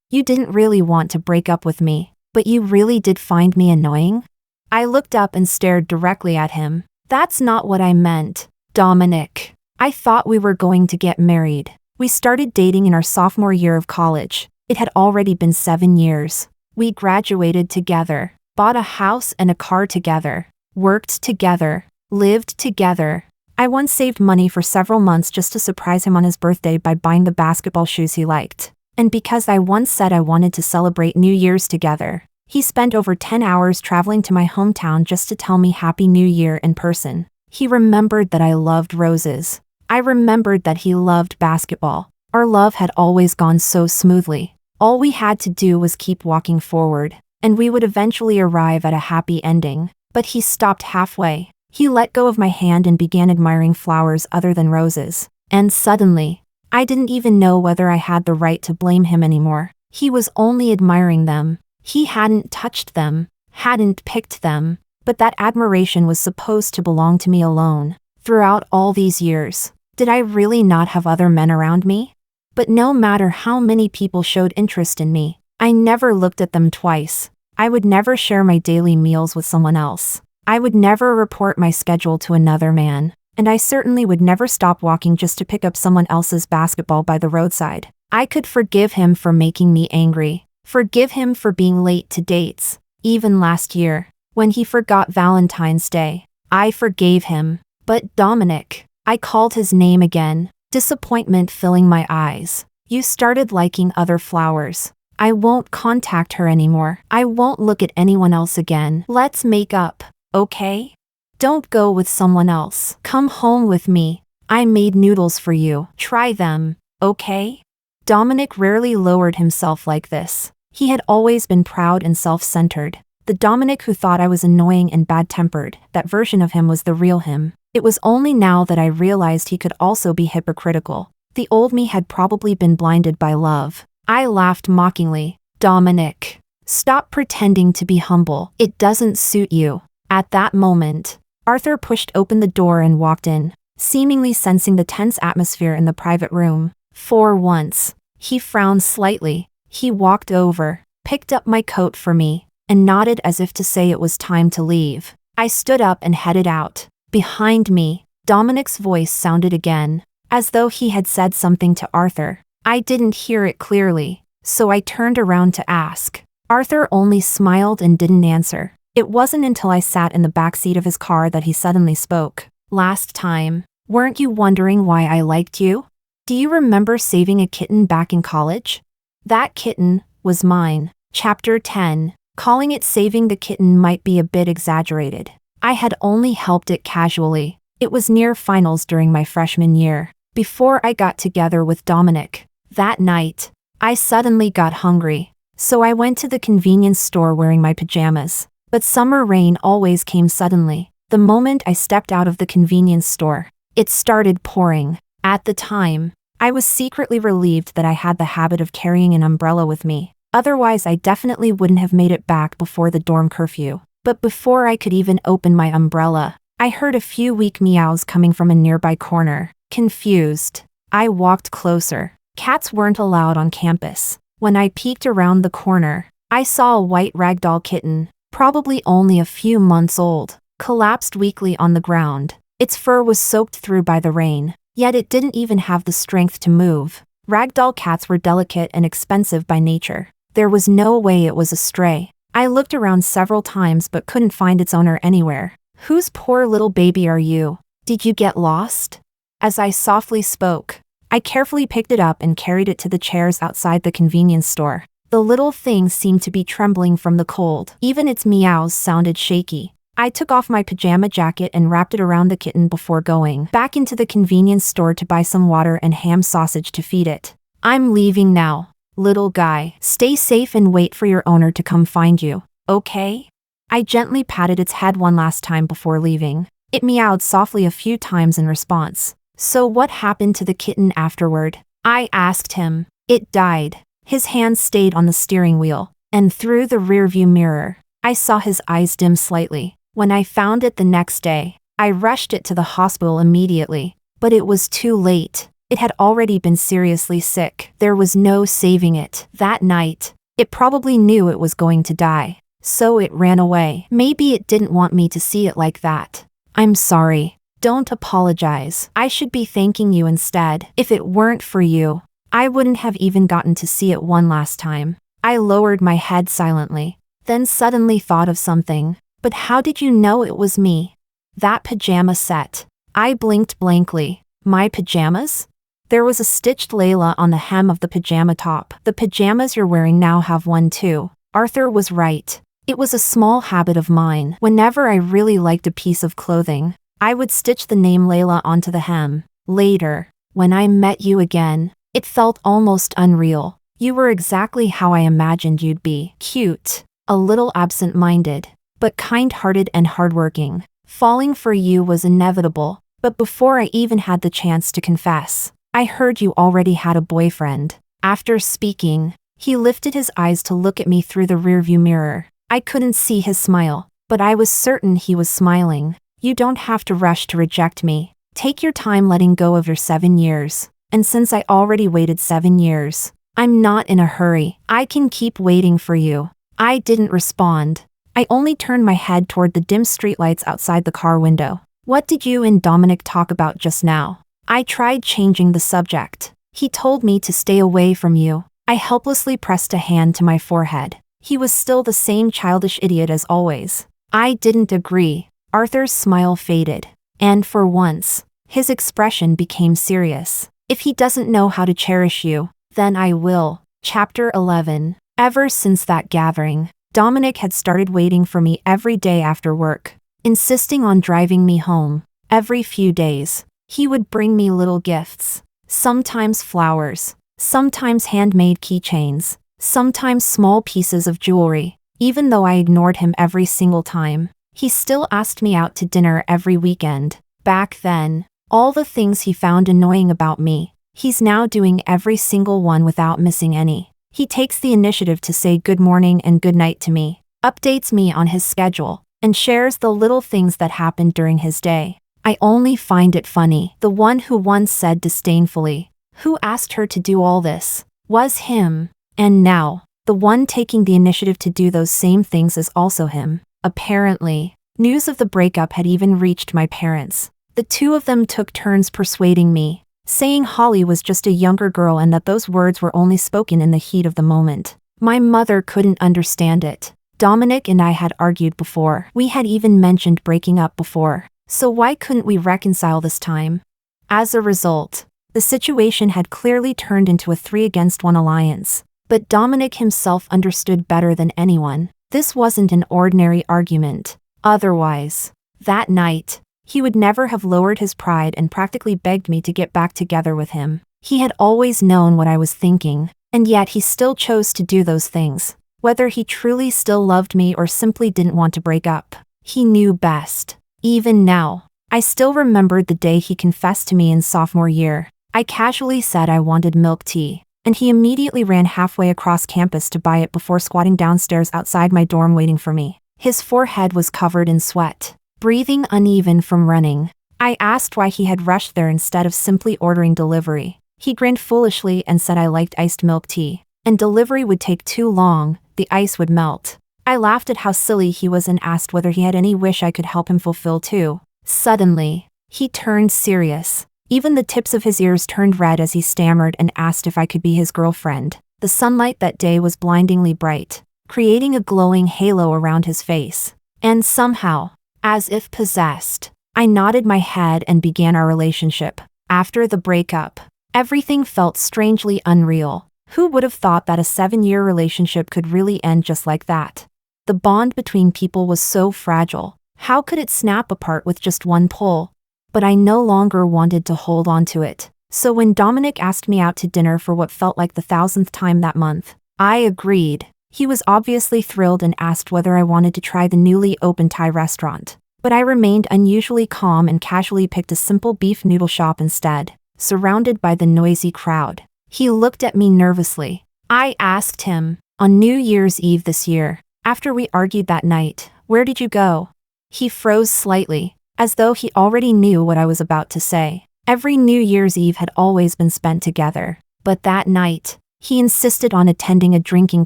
You didn't really want to break up with me, but you really did find me annoying?" I looked up and stared directly at him. "That's not what I meant, Dominic. I thought we were going to get married. We started dating in our sophomore year of college. It had already been 7 years. We graduated together, bought a house and a car together, worked together, lived together. I once saved money for several months just to surprise him on his birthday by buying the basketball shoes he liked. And because I once said I wanted to celebrate New Year's together, he spent over 10 hours traveling to my hometown just to tell me Happy New Year in person. He remembered that I loved roses. I remembered that he loved basketball. Our love had always gone so smoothly. All we had to do was keep walking forward, and we would eventually arrive at a happy ending. But he stopped halfway. He let go of my hand and began admiring flowers other than roses. And suddenly, I didn't even know whether I had the right to blame him anymore. He was only admiring them. He hadn't touched them, hadn't picked them, but that admiration was supposed to belong to me alone. Throughout all these years, did I really not have other men around me? But no matter how many people showed interest in me, I never looked at them twice. I would never share my daily meals with someone else. I would never report my schedule to another man. And I certainly would never stop walking just to pick up someone else's basketball by the roadside. I could forgive him for making me angry. Forgive him for being late to dates. Even last year, when he forgot Valentine's Day, I forgave him. But Dominic, I called his name again, disappointment filling my eyes. "You started liking other flowers. I won't contact her anymore. I won't look at anyone else again. Let's make up, okay? Don't go with someone else. Come home with me. I made noodles for you. Try them, okay?" Dominic rarely lowered himself like this. He had always been proud and self-centered. The Dominic who thought I was annoying and bad-tempered, that version of him was the real him. It was only now that I realized he could also be hypocritical. The old me had probably been blinded by love. I laughed mockingly. "Dominic, stop pretending to be humble. It doesn't suit you." At that moment, Arthur pushed open the door and walked in, seemingly sensing the tense atmosphere in the private room. For once, he frowned slightly. He walked over, picked up my coat for me, and nodded as if to say it was time to leave. I stood up and headed out. Behind me, Dominic's voice sounded again, as though he had said something to Arthur. I didn't hear it clearly, so I turned around to ask. Arthur only smiled and didn't answer. It wasn't until I sat in the backseat of his car that he suddenly spoke. Last time, weren't you wondering why I liked you? Do you remember saving a kitten back in college? That kitten was mine. Chapter 10. Calling it saving the kitten might be a bit exaggerated. I had only helped it casually. It was near finals during my freshman year, before I got together with Dominic. That night, I suddenly got hungry, so I went to the convenience store wearing my pajamas. But summer rain always came suddenly. The moment I stepped out of the convenience store, it started pouring. At the time, I was secretly relieved that I had the habit of carrying an umbrella with me. Otherwise, I definitely wouldn't have made it back before the dorm curfew. But before I could even open my umbrella, I heard a few weak meows coming from a nearby corner. Confused, I walked closer. Cats weren't allowed on campus. When I peeked around the corner, I saw a white ragdoll kitten, probably only a few months old, collapsed weakly on the ground. Its fur was soaked through by the rain, yet it didn't even have the strength to move. Ragdoll cats were delicate and expensive by nature. There was no way it was a stray. I looked around several times but couldn't find its owner anywhere. Whose poor little baby are you? Did you get lost? As I softly spoke, I carefully picked it up and carried it to the chairs outside the convenience store. The little thing seemed to be trembling from the cold. Even its meows sounded shaky. I took off my pajama jacket and wrapped it around the kitten before going back into the convenience store to buy some water and ham sausage to feed it. I'm leaving now, little guy. Stay safe and wait for your owner to come find you, okay? I gently patted its head one last time before leaving. It meowed softly a few times in response. So what happened to the kitten afterward? I asked him. It died. His hands stayed on the steering wheel, and through the rearview mirror, I saw his eyes dim slightly. When I found it the next day, I rushed it to the hospital immediately, but it was too late. It had already been seriously sick. There was no saving it. That night, it probably knew it was going to die, so it ran away. Maybe it didn't want me to see it like that. I'm sorry. Don't apologize. I should be thanking you instead. If it weren't for you, I wouldn't have even gotten to see it one last time. I lowered my head silently, then suddenly thought of something. But how did you know it was me? That pajama set. I blinked blankly. My pajamas? There was a stitched Layla on the hem of the pajama top. The pajamas you're wearing now have one too. Arthur was right. It was a small habit of mine. Whenever I really liked a piece of clothing, I would stitch the name Layla onto the hem. Later, when I met you again, it felt almost unreal. You were exactly how I imagined you'd be. Cute, a little absent-minded, but kind-hearted and hardworking. Falling for you was inevitable, but before I even had the chance to confess, I heard you already had a boyfriend. After speaking, he lifted his eyes to look at me through the rearview mirror. I couldn't see his smile, but I was certain he was smiling. You don't have to rush to reject me. Take your time letting go of your 7 years. And since I already waited 7 years, I'm not in a hurry. I can keep waiting for you. I didn't respond. I only turned my head toward the dim streetlights outside the car window. What did you and Dominic talk about just now? I tried changing the subject. He told me to stay away from you. I helplessly pressed a hand to my forehead. He was still the same childish idiot as always. I didn't agree. Arthur's smile faded, and for once, his expression became serious. If he doesn't know how to cherish you, then I will. Chapter 11. Ever since that gathering, Dominic had started waiting for me every day after work, insisting on driving me home. Every few days, he would bring me little gifts, sometimes flowers, sometimes handmade keychains, sometimes small pieces of jewelry. Even though I ignored him every single time, he still asked me out to dinner every weekend. Back then, all the things he found annoying about me, he's now doing every single one without missing any. He takes the initiative to say good morning and good night to me, updates me on his schedule, and shares the little things that happened during his day. I only find it funny. The one who once said disdainfully, "Who asked her to do all this?" was him. And now, the one taking the initiative to do those same things is also him. Apparently, News of the breakup had even reached my parents. The two of them took turns persuading me, saying Holly was just a younger girl and that those words were only spoken in the heat of the moment. My mother couldn't understand it. Dominic and I had argued before. We had even mentioned breaking up before. So why couldn't we reconcile this time? As a result, the situation had clearly turned into a 3-against-1 alliance. But Dominic himself understood better than anyone. This wasn't an ordinary argument. Otherwise, that night, he would never have lowered his pride and practically begged me to get back together with him. He had always known what I was thinking, and yet he still chose to do those things. Whether he truly still loved me or simply didn't want to break up, he knew best. Even now, I still remembered the day he confessed to me in sophomore year. I casually said I wanted milk tea, and he immediately ran halfway across campus to buy it before squatting downstairs outside my dorm waiting for me. His forehead was covered in sweat, breathing uneven from running. I asked why he had rushed there instead of simply ordering delivery. He grinned foolishly and said I liked iced milk tea, and delivery would take too long, the ice would melt. I laughed at how silly he was and asked whether he had any wish I could help him fulfill too. Suddenly, he turned serious. Even the tips of his ears turned red as he stammered and asked if I could be his girlfriend. The sunlight that day was blindingly bright, creating a glowing halo around his face. And somehow, as if possessed, I nodded my head and began our relationship. After the breakup, everything felt strangely unreal. Who would have thought that a 7-year relationship could really end just like that? The bond between people was so fragile. How could it snap apart with just one pull? But I no longer wanted to hold on to it. So when Dominic asked me out to dinner for what felt like the 1000th time that month, I agreed. He was obviously thrilled and asked whether I wanted to try the newly opened Thai restaurant. But I remained unusually calm and casually picked a simple beef noodle shop instead, surrounded by the noisy crowd. He looked at me nervously. I asked him, on New Year's Eve this year, after we argued that night, "Where did you go?" He froze slightly, as though he already knew what I was about to say. Every New Year's Eve had always been spent together, but that night, he insisted on attending a drinking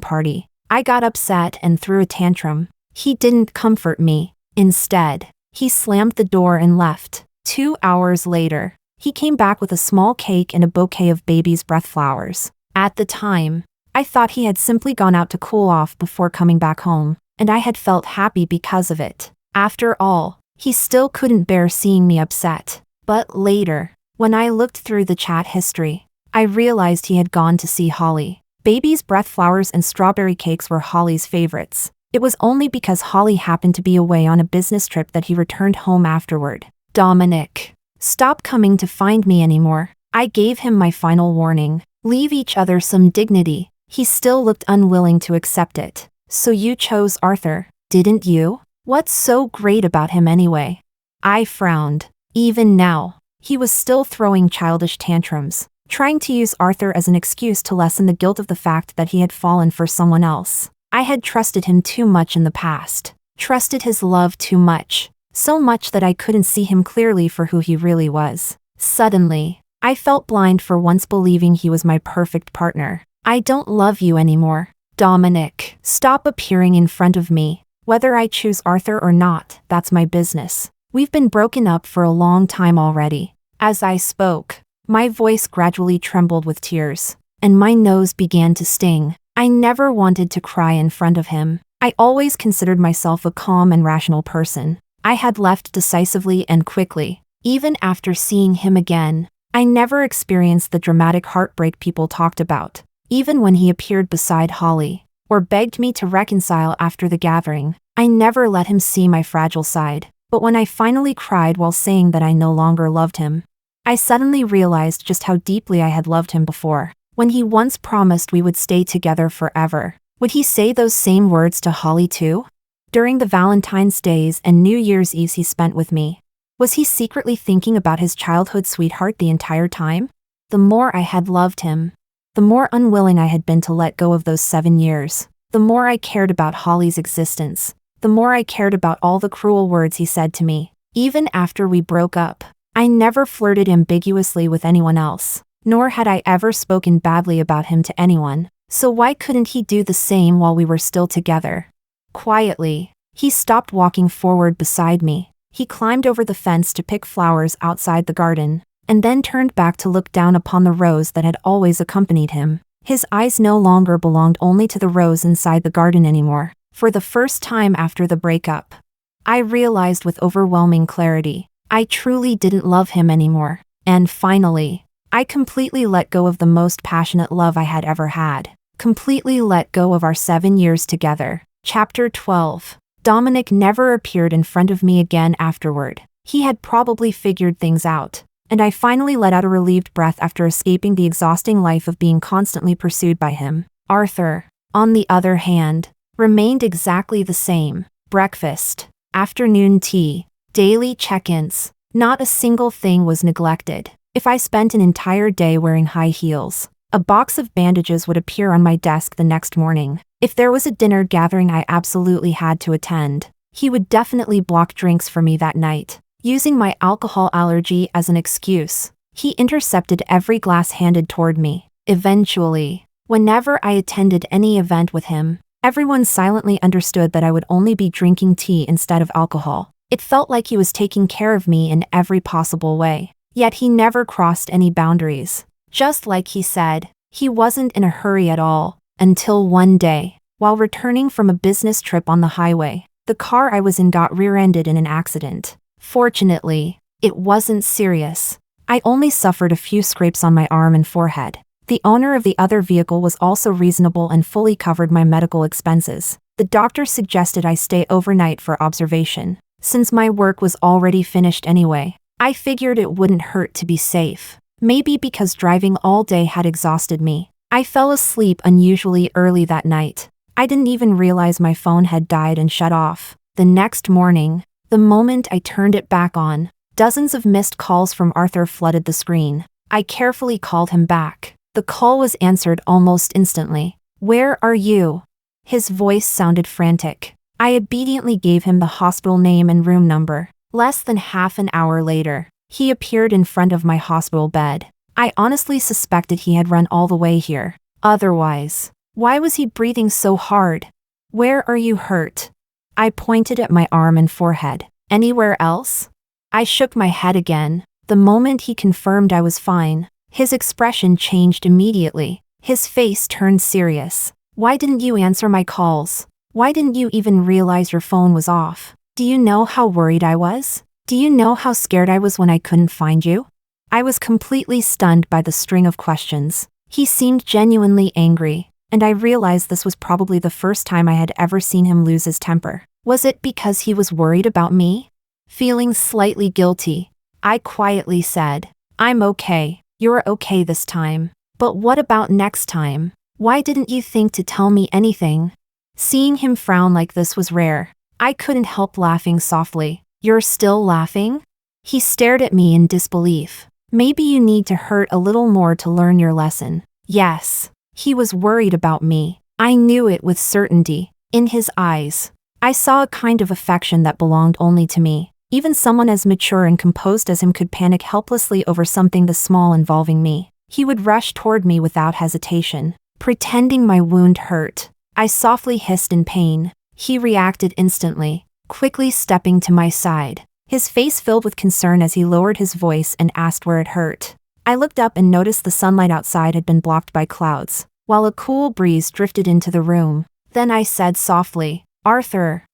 party. I got upset and threw a tantrum. He didn't comfort me. Instead, he slammed the door and left. 2 hours later, he came back with a small cake and a bouquet of baby's breath flowers. At the time, I thought he had simply gone out to cool off before coming back home, and I had felt happy because of it. After all, he still couldn't bear seeing me upset. But later, when I looked through the chat history, I realized he had gone to see Holly. Baby's breath flowers and strawberry cakes were Holly's favorites. It was only because Holly happened to be away on a business trip that he returned home afterward. Dominic, stop coming to find me anymore. I gave him my final warning. Leave each other some dignity. He still looked unwilling to accept it. So you chose Arthur, didn't you? What's so great about him anyway? I frowned. Even now, he was still throwing childish tantrums, trying to use Arthur as an excuse to lessen the guilt of the fact that he had fallen for someone else. I had trusted him too much in the past, trusted his love too much, so much that I couldn't see him clearly for who he really was. Suddenly, I felt blind for once believing he was my perfect partner. I don't love you anymore. Dominic, stop appearing in front of me. Whether I choose Arthur or not, that's my business. We've been broken up for a long time already. As I spoke, my voice gradually trembled with tears, and my nose began to sting. I never wanted to cry in front of him. I always considered myself a calm and rational person. I had left decisively and quickly. Even after seeing him again, I never experienced the dramatic heartbreak people talked about. Even when he appeared beside Holly, or begged me to reconcile after the gathering, I never let him see my fragile side. But when I finally cried while saying that I no longer loved him, I suddenly realized just how deeply I had loved him before. When he once promised we would stay together forever, would he say those same words to Holly too? During the Valentine's days and New Year's Eves he spent with me, was he secretly thinking about his childhood sweetheart the entire time? The more I had loved him, the more unwilling I had been to let go of those 7 years. The more I cared about Holly's existence, the more I cared about all the cruel words he said to me. Even after we broke up, I never flirted ambiguously with anyone else, nor had I ever spoken badly about him to anyone. So why couldn't he do the same while we were still together? Quietly, He stopped walking forward beside me. He climbed over the fence to pick flowers outside the garden, and then turned back to look down upon the rose that had always accompanied him. His eyes no longer belonged only to the rose inside the garden anymore. For the first time after the breakup, I realized with overwhelming clarity, I truly didn't love him anymore. And finally, I completely let go of the most passionate love I had ever had. Completely let go of our 7 years together. Chapter 12. Dominic never appeared in front of me again afterward. He had probably figured things out, and I finally let out a relieved breath after escaping the exhausting life of being constantly pursued by him. Arthur, on the other hand, remained exactly the same. Breakfast, afternoon tea, daily check-ins. Not a single thing was neglected. If I spent an entire day wearing high heels, a box of bandages would appear on my desk the next morning. If there was a dinner gathering I absolutely had to attend, he would definitely block drinks for me that night. Using my alcohol allergy as an excuse, he intercepted every glass handed toward me. Eventually, whenever I attended any event with him, everyone silently understood that I would only be drinking tea instead of alcohol. It felt like he was taking care of me in every possible way. Yet he never crossed any boundaries. Just like he said, he wasn't in a hurry at all, until one day, while returning from a business trip on the highway, the car I was in got rear-ended in an accident. Fortunately, it wasn't serious. I only suffered a few scrapes on my arm and forehead. The owner of the other vehicle was also reasonable and fully covered my medical expenses. The doctor suggested I stay overnight for observation. Since my work was already finished anyway, I figured it wouldn't hurt to be safe. Maybe because driving all day had exhausted me, I fell asleep unusually early that night. I didn't even realize my phone had died and shut off. The next morning, the moment I turned it back on, dozens of missed calls from Arthur flooded the screen. I carefully called him back. The call was answered almost instantly. "Where are you?" His voice sounded frantic. I obediently gave him the hospital name and room number. Less than half an hour later, he appeared in front of my hospital bed. I honestly suspected he had run all the way here. Otherwise, why was he breathing so hard? "Where are you hurt?" I pointed at my arm and forehead. "Anywhere else?" I shook my head again. The moment he confirmed I was fine, his expression changed immediately. His face turned serious. "Why didn't you answer my calls? Why didn't you even realize your phone was off? Do you know how worried I was? Do you know how scared I was when I couldn't find you?" I was completely stunned by the string of questions. He seemed genuinely angry, and I realized this was probably the first time I had ever seen him lose his temper. Was it because he was worried about me? Feeling slightly guilty, I quietly said, "I'm okay. You're okay this time. But what about next time? Why didn't you think to tell me anything?" Seeing him frown like this was rare. I couldn't help laughing softly. "You're still laughing?" He stared at me in disbelief. "Maybe you need to hurt a little more to learn your lesson." Yes, he was worried about me. I knew it with certainty. In his eyes, I saw a kind of affection that belonged only to me. Even someone as mature and composed as him could panic helplessly over something this small involving me. He would rush toward me without hesitation, pretending my wound hurt. I softly hissed in pain. He reacted instantly, quickly stepping to my side. His face filled with concern as he lowered his voice and asked where it hurt. I looked up and noticed the sunlight outside had been blocked by clouds, while a cool breeze drifted into the room. Then I said softly, "Arthur,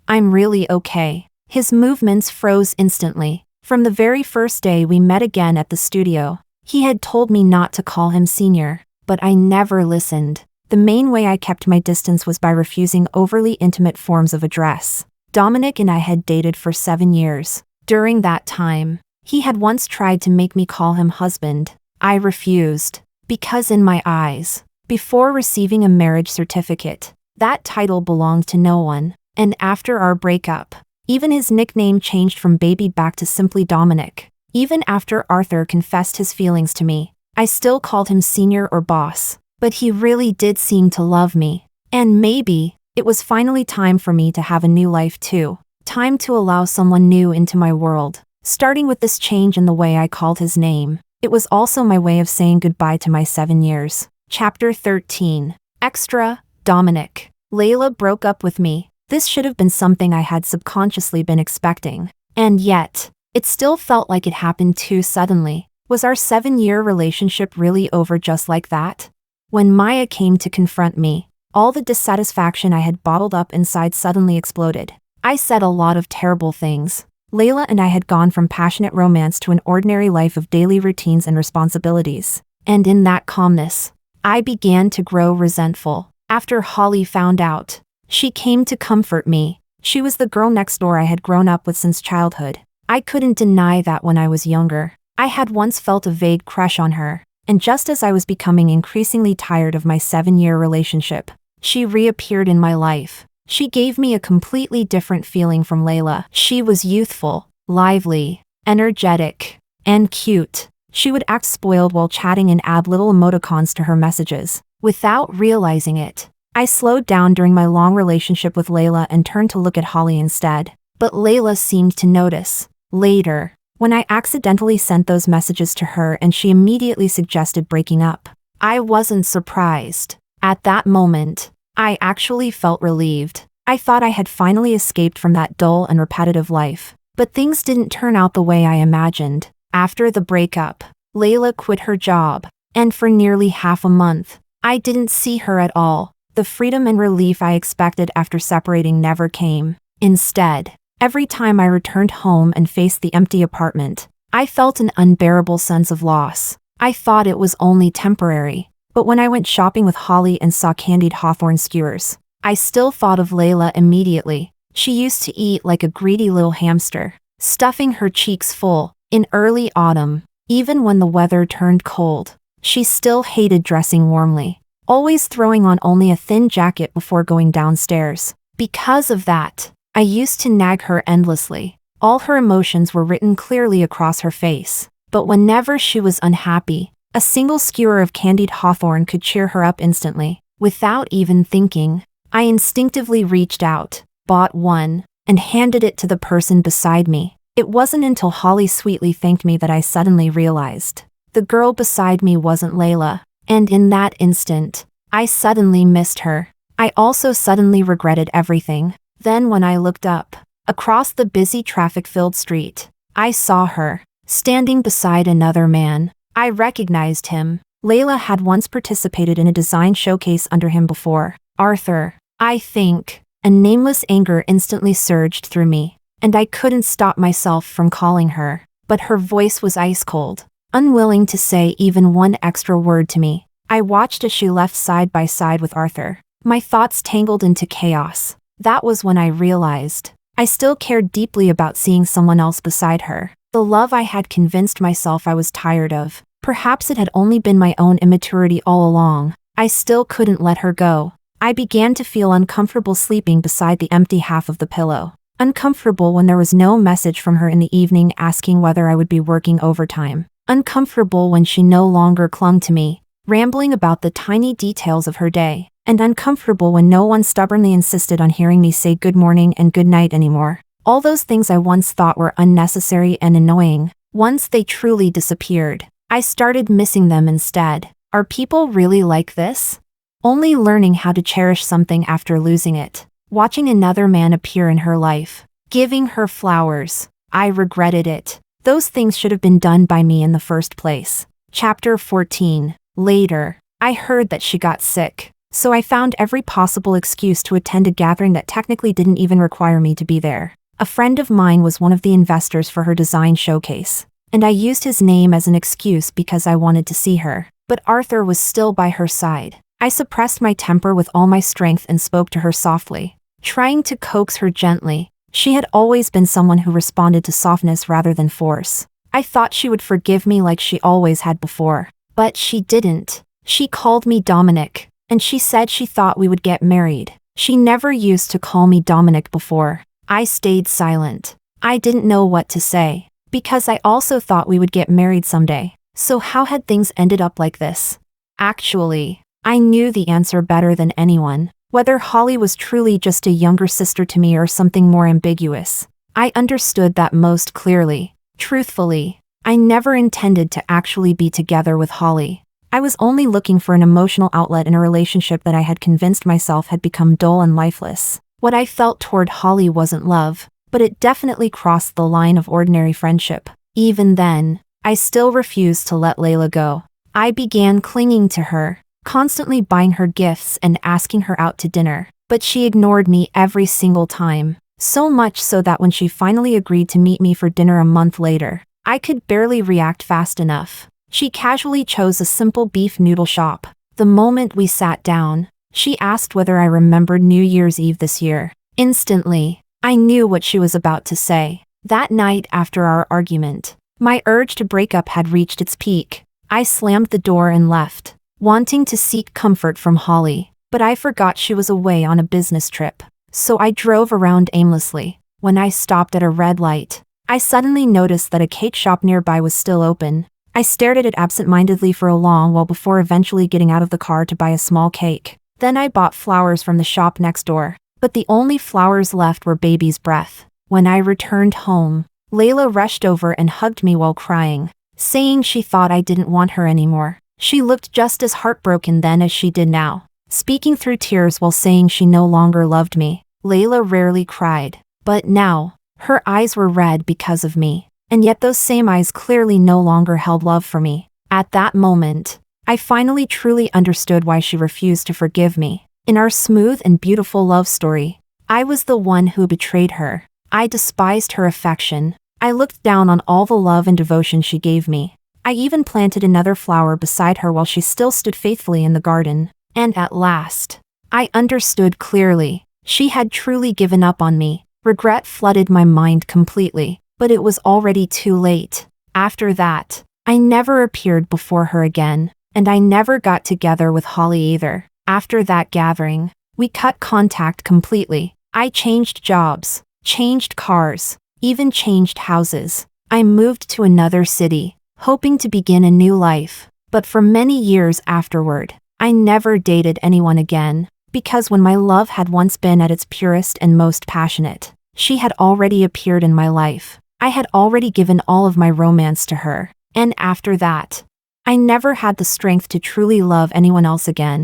I'm really okay." His movements froze instantly. From the very first day we met again at the studio, he had told me not to call him senior, but I never listened. The main way I kept my distance was by refusing overly intimate forms of address. Dominic and I had dated for 7 years. During that time, he had once tried to make me call him husband. I refused, because in my eyes, before receiving a marriage certificate, that title belonged to no one. And after our breakup, even his nickname changed from Baby back to simply Dominic. Even after Arthur confessed his feelings to me, I still called him senior or boss. But he really did seem to love me. And maybe, it was finally time for me to have a new life too. Time to allow someone new into my world. Starting with this change in the way I called his name, it was also my way of saying goodbye to my 7 years. Chapter 13. Extra, Dominic. Layla broke up with me. This should have been something I had subconsciously been expecting. And yet, it still felt like it happened too suddenly. Was our 7-year relationship really over just like that? When Maya came to confront me, all the dissatisfaction I had bottled up inside suddenly exploded. I said a lot of terrible things. Layla and I had gone from passionate romance to an ordinary life of daily routines and responsibilities. And in that calmness, I began to grow resentful. After Holly found out, she came to comfort me. She was the girl next door I had grown up with since childhood. I couldn't deny that when I was younger, I had once felt a vague crush on her. And just as I was becoming increasingly tired of my 7-year relationship, she reappeared in my life. She gave me a completely different feeling from Layla. She was youthful, lively, energetic, and cute. She would act spoiled while chatting and add little emoticons to her messages. Without realizing it, I slowed down during my long relationship with Layla and turned to look at Holly instead. But Layla seemed to notice. Later, when I accidentally sent those messages to her and she immediately suggested breaking up, I wasn't surprised. At that moment, I actually felt relieved. I thought I had finally escaped from that dull and repetitive life. But things didn't turn out the way I imagined. After the breakup, Layla quit her job, and for nearly half a month, I didn't see her at all. The freedom and relief I expected after separating never came. Instead, every time I returned home and faced the empty apartment, I felt an unbearable sense of loss. I thought it was only temporary. But when I went shopping with Holly and saw candied hawthorn skewers, I still thought of Layla immediately. She used to eat like a greedy little hamster, stuffing her cheeks full. In early autumn, even when the weather turned cold, she still hated dressing warmly, always throwing on only a thin jacket before going downstairs. Because of that, I used to nag her endlessly. All her emotions were written clearly across her face. But whenever she was unhappy, a single skewer of candied hawthorn could cheer her up instantly. Without even thinking, I instinctively reached out, bought one, and handed it to the person beside me. It wasn't until Holly sweetly thanked me that I suddenly realized the girl beside me wasn't Layla, and in that instant, I suddenly missed her. I also suddenly regretted everything. Then when I looked up, across the busy traffic-filled street, I saw her, standing beside another man. I recognized him. Layla had once participated in a design showcase under him before. Arthur, I think. A nameless anger instantly surged through me, and I couldn't stop myself from calling her. But her voice was ice cold, unwilling to say even one extra word to me. I watched as she left side by side with Arthur. My thoughts tangled into chaos. That was when I realized I still cared deeply about seeing someone else beside her. The love I had convinced myself I was tired of. Perhaps it had only been my own immaturity all along. I still couldn't let her go. I began to feel uncomfortable sleeping beside the empty half of the pillow. Uncomfortable when there was no message from her in the evening asking whether I would be working overtime. Uncomfortable when she no longer clung to me, rambling about the tiny details of her day. And uncomfortable when no one stubbornly insisted on hearing me say good morning and good night anymore. All those things I once thought were unnecessary and annoying, once they truly disappeared, I started missing them instead. Are people really like this? Only learning how to cherish something after losing it. Watching another man appear in her life. Giving her flowers. I regretted it. Those things should have been done by me in the first place. Chapter 14. Later, I heard that she got sick. So I found every possible excuse to attend a gathering that technically didn't even require me to be there. A friend of mine was one of the investors for her design showcase, and I used his name as an excuse because I wanted to see her. But Arthur was still by her side. I suppressed my temper with all my strength and spoke to her softly, trying to coax her gently. She had always been someone who responded to softness rather than force. I thought she would forgive me like she always had before. But she didn't. She called me Dominic, and she said she thought we would get married. She never used to call me Dominic before. I stayed silent. I didn't know what to say, because I also thought we would get married someday. So how had things ended up like this? Actually, I knew the answer better than anyone. Whether Holly was truly just a younger sister to me or something more ambiguous, I understood that most clearly. Truthfully, I never intended to actually be together with Holly. I was only looking for an emotional outlet in a relationship that I had convinced myself had become dull and lifeless. What I felt toward Holly wasn't love, but it definitely crossed the line of ordinary friendship. Even then, I still refused to let Layla go. I began clinging to her, constantly buying her gifts and asking her out to dinner, but she ignored me every single time. So much so that when she finally agreed to meet me for dinner a month later, I could barely react fast enough. She casually chose a simple beef noodle shop. The moment we sat down, she asked whether I remembered New Year's Eve this year. Instantly, I knew what she was about to say. That night after our argument, my urge to break up had reached its peak. I slammed the door and left, wanting to seek comfort from Holly, but I forgot she was away on a business trip. So I drove around aimlessly. When I stopped at a red light, I suddenly noticed that a cake shop nearby was still open. I stared at it absent-mindedly for a long while before eventually getting out of the car to buy a small cake. Then I bought flowers from the shop next door, but the only flowers left were baby's breath. When I returned home, Layla rushed over and hugged me while crying, saying she thought I didn't want her anymore. She looked just as heartbroken then as she did now, speaking through tears while saying she no longer loved me. Layla rarely cried, but now, her eyes were red because of me, and yet those same eyes clearly no longer held love for me. At that moment, I finally truly understood why she refused to forgive me. In our smooth and beautiful love story, I was the one who betrayed her. I despised her affection. I looked down on all the love and devotion she gave me. I even planted another flower beside her while she still stood faithfully in the garden. And at last, I understood clearly. She had truly given up on me. Regret flooded my mind completely, but it was already too late. After that, I never appeared before her again, and I never got together with Holly either. After that gathering, we cut contact completely. I changed jobs, changed cars, even changed houses. I moved to another city, hoping to begin a new life. But for many years afterward, I never dated anyone again. Because when my love had once been at its purest and most passionate, she had already appeared in my life. I had already given all of my romance to her. And after that, I never had the strength to truly love anyone else again.